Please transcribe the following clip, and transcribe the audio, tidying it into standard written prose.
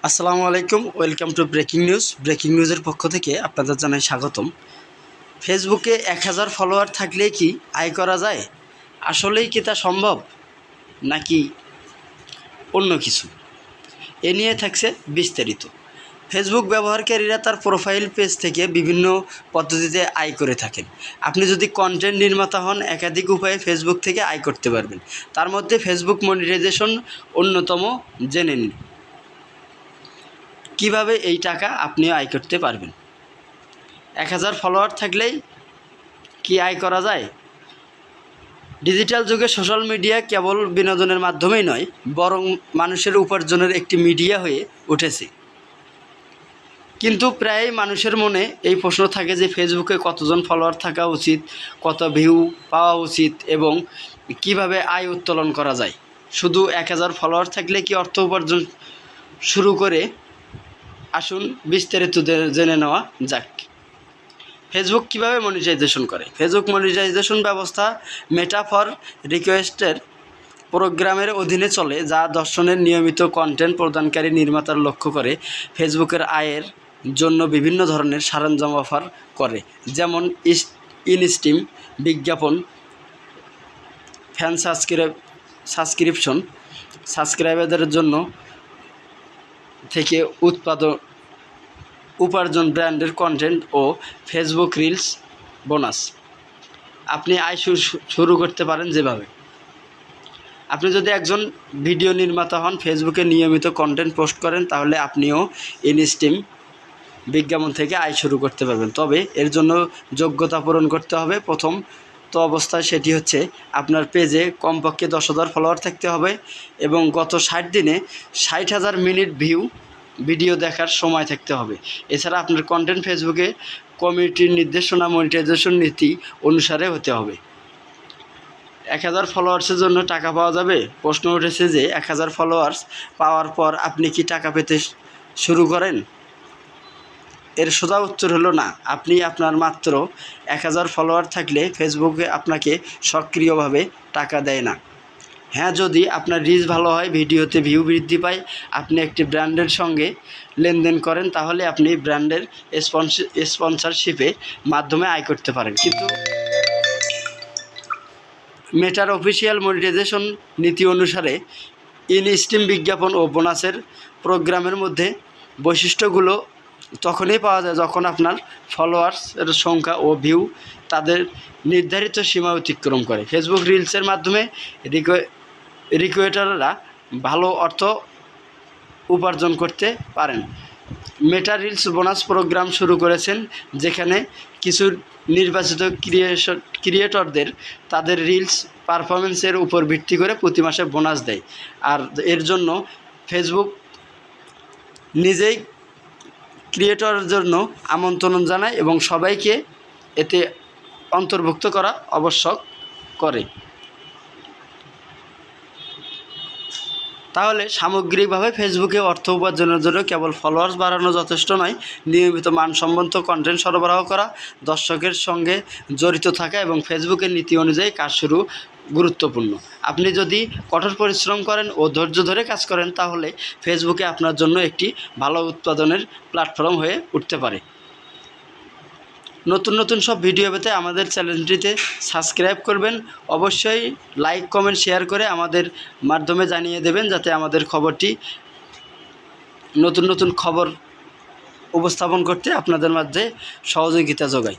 আসসালামু আলাইকুম, welcome to breaking news. Breaking নিউজের পক্ষ থেকে আপনাদের জানাই স্বাগতম। ফেসবুকে 1000 ফলোয়ার থাকলে কি আয় করা যায়? আসলেই কি তা সম্ভব, নাকি অন্য কিছু? এ নিয়ে থাকছে বিস্তারিত। ফেসবুক ব্যবহারকারীরা তার প্রোফাইল পেজ থেকে বিভিন্ন পদ্ধতিতে আয় করে থাকেন। আপনি যদি কন্টেন্ট নির্মাতা হন, একাধিক উপায়ে ফেসবুক থেকে আয় করতে পারবেন। তার মধ্যে ফেসবুক মনিটাইজেশন অন্যতম। জেনে নিন কীভাবে এই টাকা আপনিও আয় করতে পারবেন। 1000 ফলোয়ার থাকলেই কি আয় করা যায়? ডিজিটাল যুগে সোশ্যাল মিডিয়া কেবল বিনোদনের মাধ্যমেই নয়, বরং মানুষের উপার্জনের একটি মিডিয়া হয়ে উঠেছে। কিন্তু প্রায় মানুষের মনে এই প্রশ্ন থাকে যে ফেসবুকে কতজন ফলোয়ার থাকা উচিত, কত ভিউ পাওয়া উচিত এবং কিভাবে আয় উত্তোলন করা যায়। শুধু 1000 ফলোয়ার থাকলে কি অর্থ উপার্জন শুরু করে? আসুন বিস্তারিত জেনে নেওয়া যাক। ফেসবুক কীভাবে মনিটাইজেশন করে? ফেসবুক মনিটাইজেশন ব্যবস্থা মেটা ফর রিকোয়েস্টের প্রোগ্রামের অধীনে চলে, যা দর্শনের নিয়মিত কন্টেন্ট প্রদানকারী নির্মাতার লক্ষ্য করে ফেসবুকের আয়ের জন্য বিভিন্ন ধরনের সরঞ্জাম অফার করে, যেমন ইনস্ট্রিম, বিজ্ঞাপন, ফ্যান সাবস্ক্রিপশন, সাবস্ক্রাইবারদের জন্য থেকে উপার্জন, ব্র্যান্ডের কন্টেন্ট ও ফেসবুক রিলস বোনাস। আপনি আয় শুরু করতে পারেন যেভাবে। আপনি যদি একজন ভিডিও নির্মাতা হন, ফেসবুকে নিয়মিত কন্টেন্ট পোস্ট করেন, তাহলে আপনিও ইনস্ট্রিম, বিজ্ঞাপন থেকে আয় শুরু করতে পারবেন। তবে এর জন্য যোগ্যতা পূরণ করতে হবে। প্রথম তো অবস্থায় সেটি হচ্ছে আপনার পেজে কমপক্ষে 10,000 ফলোয়ার থাকতে হবে এবং গত 60 দিনে 60,000 মিনিট ভিডিও দেখার সময় থাকতে হবে। এছাড়া আপনার কন্টেন্ট ফেসবুকে কমিউনিটির নির্দেশনা মনিটাইজেশন নীতি অনুসারে হতে হবে। 1000 ফলোয়ার্সের জন্য টাকা পাওয়া যাবে? প্রশ্ন উঠেছে যে 1000 ফলোয়ার্স পাওয়ার পর আপনি কি টাকা পেতে শুরু করেন? এর সোজা উত্তর হলো না। আপনি আপনার মাত্র 1000 ফলোয়ার থাকলে ফেসবুকে আপনাকে সক্রিয়ভাবে টাকা দেয় না। হ্যাঁ, যদি আপনার রিচ ভালো হয়, ভিডিওতে ভিউ বৃদ্ধি পায়, আপনি একটি ব্র্যান্ডের সঙ্গে লেনদেন করেন, তাহলে আপনি ব্র্যান্ডের স্পন্সরশিপের মাধ্যমে আয় করতে পারেন। কিন্তু মেটার অফিসিয়াল মনিটাইজেশন নীতি অনুসারে ইনস্ট্রিম, বিজ্ঞাপন ও বোনাসের প্রোগ্রামের মধ্যে বৈশিষ্ট্যগুলো তখনই পাওয়া যায় যখন আপনার ফলোয়ার্সের সংখ্যা ও ভিউ তাদের নির্ধারিত সীমা অতিক্রম করে। ফেসবুক রিলসের মাধ্যমে রিক্রুটাররা ভালো অর্থ উপার্জন করতে পারেন। মেটা রিলস বোনাস প্রোগ্রাম শুরু করেছেন, যেখানে কিছু নির্বাচিত ক্রিয়েটরদের তাদের রিলস পারফরমেন্সের উপর ভিত্তি করে প্রতি মাসে বোনাস দেয়। আর এর জন্য ফেসবুক নিজেই ক্রিয়েটরের জন্য আমন্ত্রণ জানায় এবং সবাইকে এতে অন্তর্ভুক্ত করা আবশ্যক করে। তাহলে সামগ্রিকভাবে ফেসবুকে অর্থ উপার্জনের জন্য কেবল ফলোয়ার্স বাড়ানো যথেষ্ট নয়, নিয়মিত মানসম্মত কন্টেন্ট সরবরাহ করা, দর্শকের সঙ্গে জড়িত থাকা এবং ফেসবুকের নীতি অনুযায়ী কাজ শুরু গুরুত্বপূর্ণ। আপনি যদি কঠোর পরিশ্রম করেন ও ধৈর্য ধরে কাজ করেন, তাহলে ফেসবুকে আপনার জন্য একটি ভালো উৎপাদনের প্ল্যাটফর্ম হয়ে উঠতে পারে। নতুন নতুন সব ভিডিও পেতে আমাদের চ্যানেলটিতে সাবস্ক্রাইব করবেন। অবশ্যই লাইক, কমেন্ট, শেয়ার করে আমাদের মাধ্যমে জানিয়ে দেবেন, যাতে আমাদের নতুন নতুন খবর উপস্থাপন করতে আপনাদের মাঝে সহযোগিতা যোগায়।